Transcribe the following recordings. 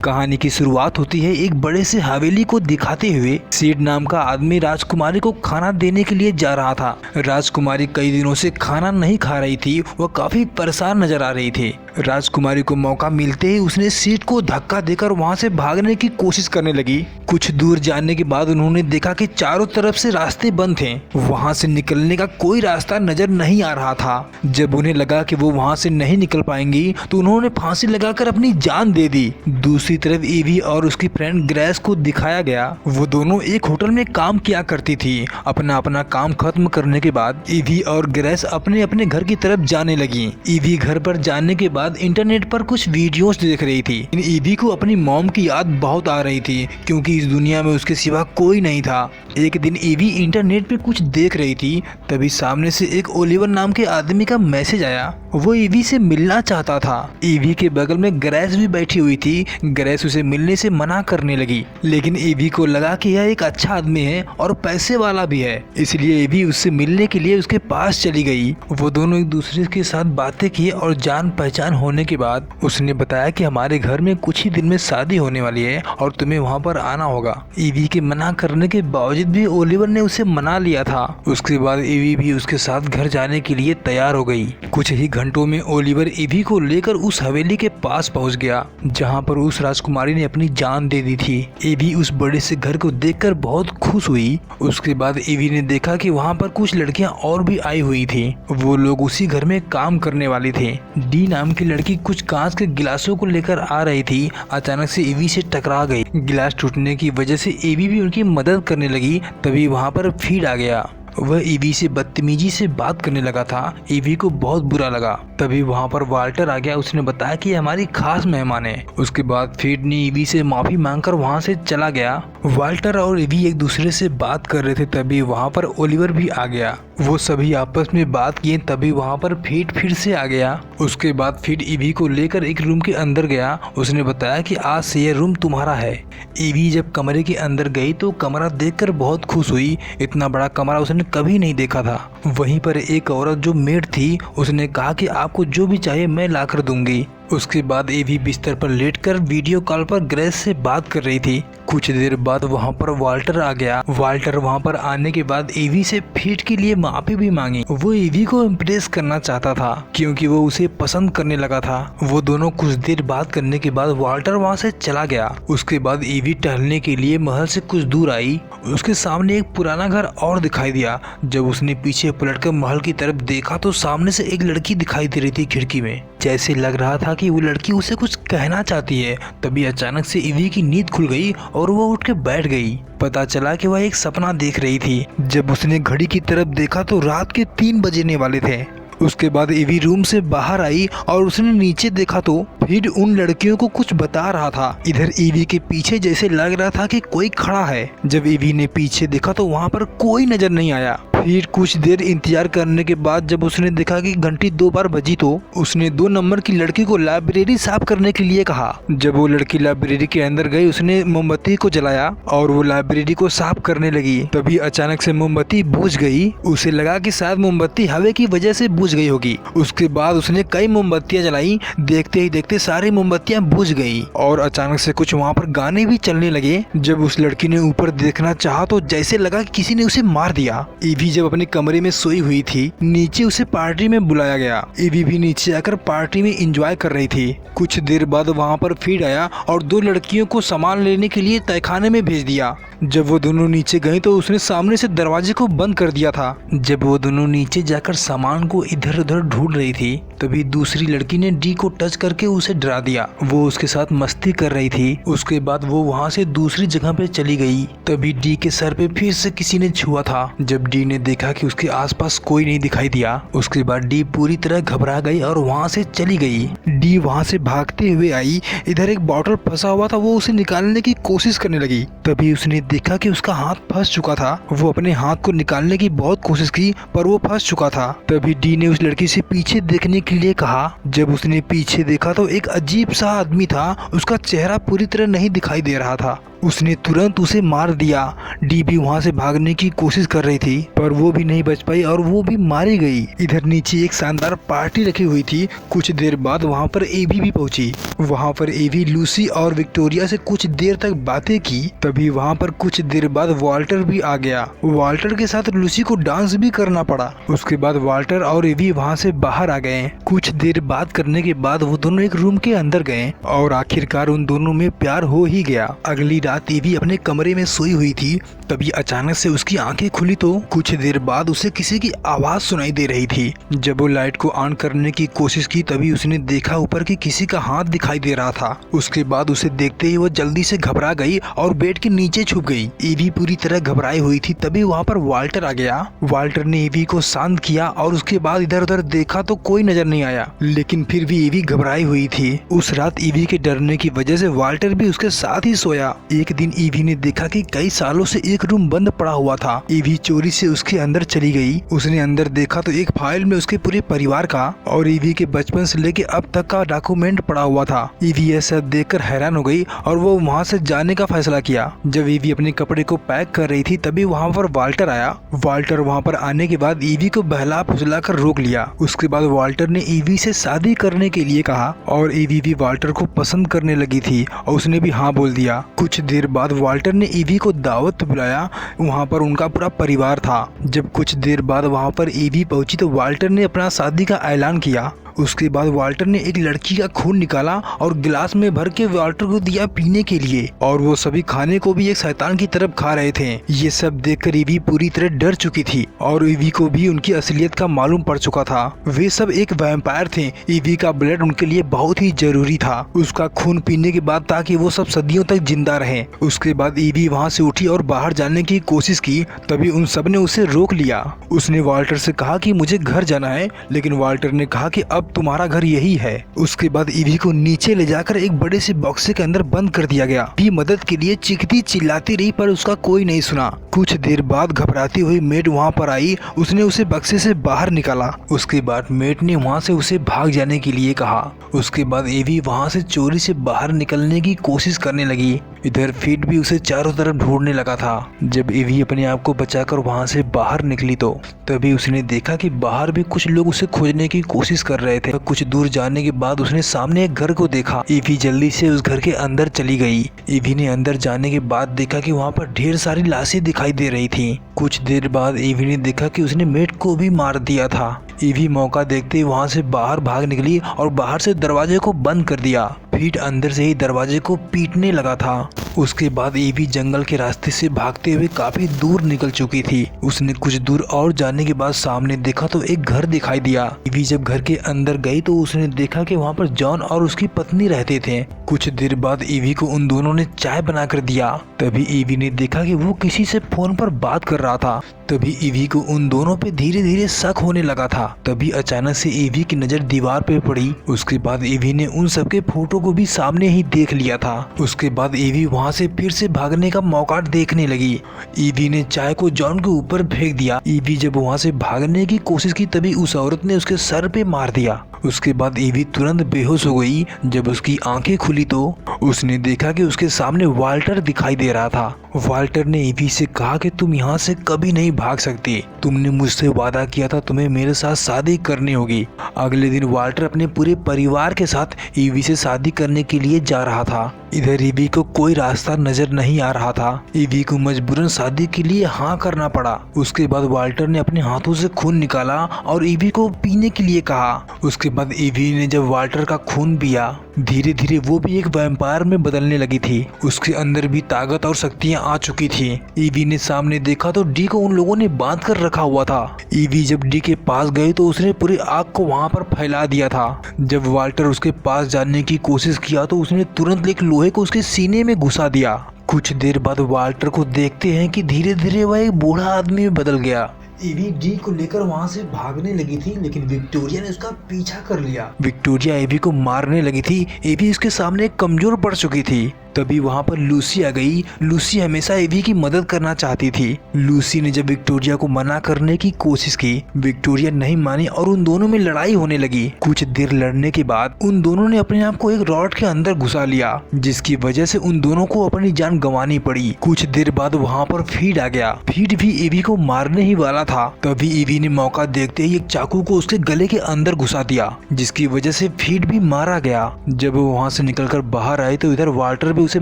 कहानी की शुरुआत होती है एक बड़े से हवेली को दिखाते हुए। सेठ नाम का आदमी राजकुमारी को खाना देने के लिए जा रहा था। राजकुमारी कई दिनों से खाना नहीं खा रही थी, वह काफी परेशान नजर आ रही थी। राजकुमारी को मौका मिलते ही उसने सेठ को धक्का देकर वहां से भागने की कोशिश करने लगी। कुछ दूर जाने के बाद उन्होंने देखा कि चारों तरफ से रास्ते बंद थे, वहां से निकलने का कोई रास्ता नजर नहीं आ रहा था। जब उन्हें लगा कि वो वहां से नहीं निकल पाएंगी तो उन्होंने फांसी लगाकर अपनी जान दे दी। दूसरी तरफ ईवी और उसकी फ्रेंड ग्रेस को दिखाया गया। वो दोनों एक होटल में काम किया करती थी। अपना अपना काम खत्म करने के बाद ईवी और ग्रेस अपने अपने घर की तरफ जाने लगी। ईवी घर पर जाने के बाद इंटरनेट पर कुछ वीडियोस देख रही थी। ईवी को अपनी मॉम की याद बहुत आ रही थी, क्योंकि इस दुनिया में उसके सिवा कोई नहीं था। एक दिन ईवी इंटरनेट पे कुछ देख रही थी, तभी सामने से एक ओलिवर नाम के आदमी का मैसेज आया। वो ईवी से मिलना चाहता था। ईवी के बगल में ग्रेस भी बैठी हुई थी। ग्रेस उसे मिलने से मना करने लगी, लेकिन ईवी को लगा कि यह एक अच्छा आदमी है और पैसे वाला भी है, इसलिए ईवी उससे मिलने के लिए उसके पास चली गई। वो दोनों एक दूसरे के साथ बातें की और जान पहचान होने के बाद उसने बताया कि हमारे घर में कुछ ही दिन में शादी होने वाली है और तुम्हें वहाँ पर आना होगा। ईवी के मना करने के बावजूद भी ओलिवर ने उसे मना लिया था। उसके बाद ईवी भी उसके साथ घर जाने के लिए तैयार हो गई। कुछ ही घंटों में ओलिवर ईवी को लेकर उस हवेली के पास पहुंच गया, जहां पर उस राजकुमारी ने अपनी जान दे दी थी। ईवी उस बड़े से घर को देखकर बहुत खुश हुई। उसके बाद ईवी ने देखा कि वहां पर कुछ लड़कियां और भी आई हुई थी। वो लोग उसी घर में काम करने वाली थी। डी नाम की लड़की कुछ कांच के गिलासों को लेकर आ रही थी। अचानक से ईवी से टकरा गई। गिलास टूटने की वजह से ईवी भी उनकी मदद करने लगी। तभी वहां पर फीड आ गया। वह ईवी से बदतमीजी से बात करने लगा था। ईवी को बहुत बुरा लगा। तभी वहां पर वाल्टर आ गया। उसने बताया कि हमारी खास मेहमान है। उसके बाद फीड ने ईवी से माफी मांगकर वहां से चला गया। वाल्टर और ईवी एक दूसरे से बात कर रहे थे, तभी वहां पर ओलिवर भी आ गया। वो सभी आपस में बात किए, तभी वहां पर फीड फिर से आ गया। उसके बाद फीड ईवी को लेकर एक रूम के अंदर गया। उसने बताया कि आज से यह रूम तुम्हारा है। ईवी जब कमरे के अंदर गई तो कमरा देखकर बहुत खुश हुई। इतना बड़ा कमरा उसने कभी नहीं देखा था। वहीं पर एक औरत जो मेड थी, उसने कहा कि आपको जो भी चाहिए मैं लाकर दूंगी। उसके बाद ईवी बिस्तर पर लेटकर वीडियो कॉल पर ग्रेस से बात कर रही थी। कुछ देर बाद वहां पर वाल्टर आ गया। वाल्टर वहां पर आने के बाद ईवी से फीड के लिए माफी भी मांगी। वो ईवी को इम्प्रेस करना चाहता था, क्योंकि वो उसे पसंद करने लगा था। वो दोनों कुछ देर बात करने के बाद वाल्टर वहां से चला गया। उसके बाद ईवी टहलने के लिए महल से कुछ दूर आई। उसके सामने एक पुराना घर और दिखाई दिया। जब उसने पीछे पलटकर महल की तरफ देखा तो सामने से एक लड़की दिखाई दे रही थी खिड़की में। जैसे लग रहा था कि वो लड़की उसे कुछ कहना चाहती है। तभी अचानक से ईवी की नींद खुल गई और वो उठ के बैठ गई। पता चला कि वह एक सपना देख रही थी। जब उसने घड़ी की तरफ देखा तो रात के 3 बजने वाले थे। उसके बाद ईवी रूम से बाहर आई और उसने नीचे देखा तो फीड उन लड़कियों को कुछ बता रहा था। इधर ईवी के पीछे जैसे लग रहा था कि कोई खड़ा है। जब ईवी ने पीछे देखा तो वहाँ पर कोई नजर नहीं आया। फिर कुछ देर इंतजार करने के बाद जब उसने देखा कि घंटी 2 बार बजी तो उसने 2 नंबर की लड़की को लाइब्रेरी साफ करने के लिए कहा। जब वो लड़की लाइब्रेरी के अंदर गई, उसने मोमबत्ती को जलाया और वो लाइब्रेरी को साफ करने लगी। तभी अचानक से मोमबत्ती बुझ गई। उसे लगा कि शायद मोमबत्ती हवा की वजह से बुझ गई होगी। उसके बाद उसने कई मोमबत्तियां जलाई। देखते ही देखते सारी मोमबत्तियां बुझ गई और अचानक से कुछ वहाँ पर गाने भी चलने लगे। जब उस लड़की ने ऊपर देखना चाहा तो जैसे लगा कि किसी ने उसे मार दिया। ईवी जब अपने कमरे में सोई हुई थी, नीचे उसे पार्टी में बुलाया गया। ईवी भी नीचे आकर पार्टी में एंजॉय कर रही थी। कुछ देर बाद वहाँ पर फीड आया और 2 लड़कियों को सामान लेने के लिए तहखाने में भेज दिया। जब वो दोनों नीचे गए तो उसने सामने से दरवाजे को बंद कर दिया था। जब वो दोनों नीचे जाकर सामान को इधर उधर ढूंढ रही थी, तभी दूसरी लड़की ने डी को टच करके उसे डरा दिया। वो उसके साथ मस्ती कर रही थी। उसके बाद वो वहाँ से दूसरी जगह पे चली गई। तभी डी के सर पे फिर से किसी ने छुआ था। जब डी ने देखा कि उसके आसपास कोई नहीं दिखाई दिया, उसके बाद डी पूरी तरह घबरा गई और वहाँ से चली गई। डी वहाँ से भागते हुए आई। इधर एक बॉटल फंसा हुआ था, वो उसे निकालने की कोशिश करने लगी। तभी उसने देखा कि उसका हाथ फंस चुका था। वो अपने हाथ को निकालने की बहुत कोशिश की, पर वो फंस चुका था। तभी डी ने उस लड़की से पीछे देखने के लिए कहा। जब उसने पीछे देखा तो एक अजीब सा आदमी था। उसका चेहरा पूरी तरह नहीं दिखाई दे रहा था। उसने तुरंत उसे मार दिया। डी भी वहाँ से भागने की कोशिश कर रही थी पर वो भी नहीं बच पाई और वो भी मारी गई। इधर नीचे एक शानदार पार्टी रखी हुई थी। कुछ देर बाद वहाँ पर एवी भी पहुंची। वहाँ पर एवी लूसी और विक्टोरिया से कुछ देर तक बातें की। तभी वहाँ पर कुछ देर बाद वाल्टर भी आ गया। वाल्टर के साथ लूसी को डांस भी करना पड़ा। उसके बाद वाल्टर और एवी वहाँ से बाहर आ गए। कुछ देर बात करने के बाद वो दोनों एक रूम के अंदर गए और आखिरकार उन दोनों में प्यार हो ही गया। अगली रात एवी अपने कमरे में सोई हुई थी। तभी अचानक से उसकी आंखें खुली तो कुछ देर बाद उसे किसी की आवाज सुनाई दे रही थी। जब वो लाइट को ऑन करने की कोशिश की तभी उसने देखा ऊपर की किसी का हाथ दिखाई दे रहा था। उसके बाद उसे देखते ही वो जल्दी से घबरा गई और बेड के नीचे छुप गई। एवी पूरी तरह घबराई हुई थी। तभी वहाँ पर वाल्टर आ गया। वाल्टर ने एवी को शांत किया और उसके बाद इधर उधर देखा तो कोई नजर नहीं आया, लेकिन फिर भी एवी घबराई हुई थी। उस रात एवी के डरने की वजह से वाल्टर भी उसके साथ ही सोया। एक दिन एवी ने देखा कि कई सालों से एक रूम बंद पड़ा हुआ था। एवी चोरी से उसके अंदर चली गई। उसने अंदर देखा तो एक फाइल में उसके पूरे परिवार का और एवी के बचपन से लेके अब तक का डॉक्यूमेंट पड़ा हुआ था। एवी यह सब देखकर हैरान हो गई और वो वहाँ से जाने का फैसला किया। जब एवी अपने कपड़े को पैक कर रही थी तभी वहाँ पर वाल्टर आया। वाल्टर वहाँ पर आने के बाद एवी को बहला फुसला कर रोक लिया। उसके बाद वाल्टर ने एवी से शादी करने के लिए कहा और एवी भी वाल्टर को पसंद करने लगी थी और उसने भी हाँ बोल दिया। कुछ देर बाद वाल्टर ने एवी को दावत बुलाया। वहाँ पर उनका पूरा परिवार था। जब कुछ देर बाद वहाँ पर एवी पहुंची तो वाल्टर ने अपना शादी का ऐलान किया। उसके बाद वाल्टर ने एक लड़की का खून निकाला और गिलास में भर के वाल्टर को दिया पीने के लिए और वो सभी खाने को भी एक शैतान की तरफ खा रहे थे। ये सब देखकर एवी पूरी तरह डर चुकी थी और एवी को भी उनकी असलियत का मालूम पड़ चुका था। वे सब एक वैम्पायर थे। एवी का ब्लड उनके लिए बहुत ही जरूरी था, उसका खून पीने के बाद, ताकि वो सब सदियों तक जिंदा रहे। उसके बाद एवी वहाँ से उठी और बाहर जाने की कोशिश की। तभी उन सब ने उसे रोक लिया। उसने वाल्टर से कहा कि मुझे घर जाना है, लेकिन वाल्टर ने कहा कि अब तुम्हारा घर यही है। उसके बाद ईवी को नीचे ले जाकर एक बड़े से बक्से के अंदर बंद कर दिया गया। भी मदद के लिए चीखती चिल्लाती रही पर उसका कोई नहीं सुना। कुछ देर बाद घबराती हुई मेट वहाँ पर आई। उसने उसे बक्से से बाहर निकाला। उसके बाद मेट ने वहाँ से उसे भाग जाने के लिए कहा। उसके बाद एवी वहाँ से चोरी से बाहर निकलने की कोशिश करने लगी। इधर फीट भी उसे चारों तरफ ढूंढने लगा था। जब एवी अपने आप को बचाकर वहाँ से बाहर निकली तो तभी उसने देखा कि बाहर भी कुछ लोग उसे खोजने की कोशिश कर रहे थे। कुछ दूर जाने के बाद उसने सामने एक घर को देखा। एवी जल्दी से उस घर के अंदर चली गई। एवी ने अंदर जाने के बाद देखा कि वहाँ पर ढेर सारी लाशें दिखाई दे रही थी। कुछ देर बाद एवी ने देखा कि उसने मेट को भी मार दिया था। एवी मौका देखते ही वहाँ से बाहर भाग निकली और बाहर से दरवाजे को बंद कर दिया। फीट अंदर से ही दरवाजे को पीटने लगा था। उसके बाद एवी जंगल के रास्ते से भागते हुए काफी दूर निकल चुकी थी। उसने कुछ दूर और जाने के बाद सामने देखा तो एक घर दिखाई दिया। एवी जब घर के अंदर गई तो उसने देखा कि वहाँ पर जॉन और उसकी पत्नी रहते थे। कुछ देर बाद एवी को उन दोनों ने चाय बनाकर दिया। तभी एवी ने देखा कि वो किसी से फोन पर बात कर रहा था। तभी एवी को उन दोनों पे धीरे धीरे शक होने लगा था। तभी अचानक से एवी की नजर दीवार पे पड़ी। उसके बाद एवी ने उन सबके फोटो को भी सामने ही देख लिया था। उसके बाद एवी वहाँ से फिर से भागने का मौका देखने लगी। एवी ने चाय को जॉन के ऊपर फेंक दिया। एवी जब वहाँ से भागने की कोशिश की तभी उस औरत ने उसके सर पे मार दिया। उसके बाद एवी तुरंत बेहोश हो गई। जब उसकी आंखें खुली तो उसने देखा कि उसके सामने वाल्टर दिखाई दे रहा था। वाल्टर ने एवी से कहा कि तुम यहाँ से कभी नहीं भाग सकती। तुमने मुझसे वादा किया था तुम्हें मेरे साथ शादी करनी होगी। अगले दिन वाल्टर अपने पूरे परिवार के साथ एवी से शादी करने के लिए जा रहा था। इधर एवी को कोई रास्ता नजर नहीं आ रहा था। एवी को मजबूरन शादी के लिए हाँ करना पड़ा। उसके बाद वाल्टर ने अपने हाथों से खून निकाला और एवी को पीने के लिए कहा। उसके बाद एवी ने जब वाल्टर का खून पिया धीरे धीरे वो भी एक वैम्पायर में बदलने लगी थी। उसके अंदर भी ताकत और शक्तियाँ आ चुकी थी। एवी ने सामने देखा तो डी को उन लोगों ने बांध कर रखा हुआ था। एवी जब डी के पास गई तो उसने पूरी आग को वहाँ पर फैला दिया था। जब वाल्टर उसके पास जाने की कोशिश किया तो उसने तुरंत एक लोहे को उसके सीने में घुसा दिया। कुछ देर बाद वाल्टर को देखते हैं कि धीरे धीरे वह एक बूढ़ा आदमी में बदल गया। एवी डी को लेकर वहाँ से भागने लगी थी, लेकिन विक्टोरिया ने उसका पीछा कर लिया। विक्टोरिया एवी को मारने लगी थी। एवी उसके सामने कमजोर पड़ चुकी थी। तभी वहाँ पर लूसी आ गई। लूसी हमेशा एवी की मदद करना चाहती थी। लूसी ने जब विक्टोरिया को मना करने की कोशिश की, विक्टोरिया नहीं मानी और उन दोनों में लड़ाई होने लगी। कुछ देर लड़ने के बाद उन दोनों ने अपने आप को एक रॉड के अंदर घुसा लिया, जिसकी वजह से उन दोनों को अपनी जान गंवानी पड़ी। कुछ देर बाद वहाँ पर फीड आ गया। फीड भी एवी को मारने ही वाला था। तभी एवी ने मौका देखते ही एक चाकू को उसके गले के अंदर घुसा दिया, जिसकी वजह से फीड भी मारा गया। जब वो वहाँ से निकलकर बाहर आए तो इधर वाल्टर भी उसे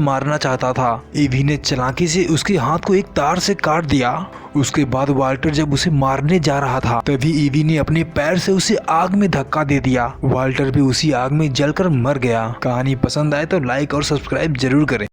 मारना चाहता था। एवी ने चालाकी से उसके हाथ को एक तार से काट दिया। उसके बाद वाल्टर जब उसे मारने जा रहा था, तभी एवी ने अपने पैर से उसे आग में धक्का दे दिया। वाल्टर भी उसी आग में जलकर मर गया। कहानी पसंद आए तो लाइक और सब्सक्राइब जरूर करें।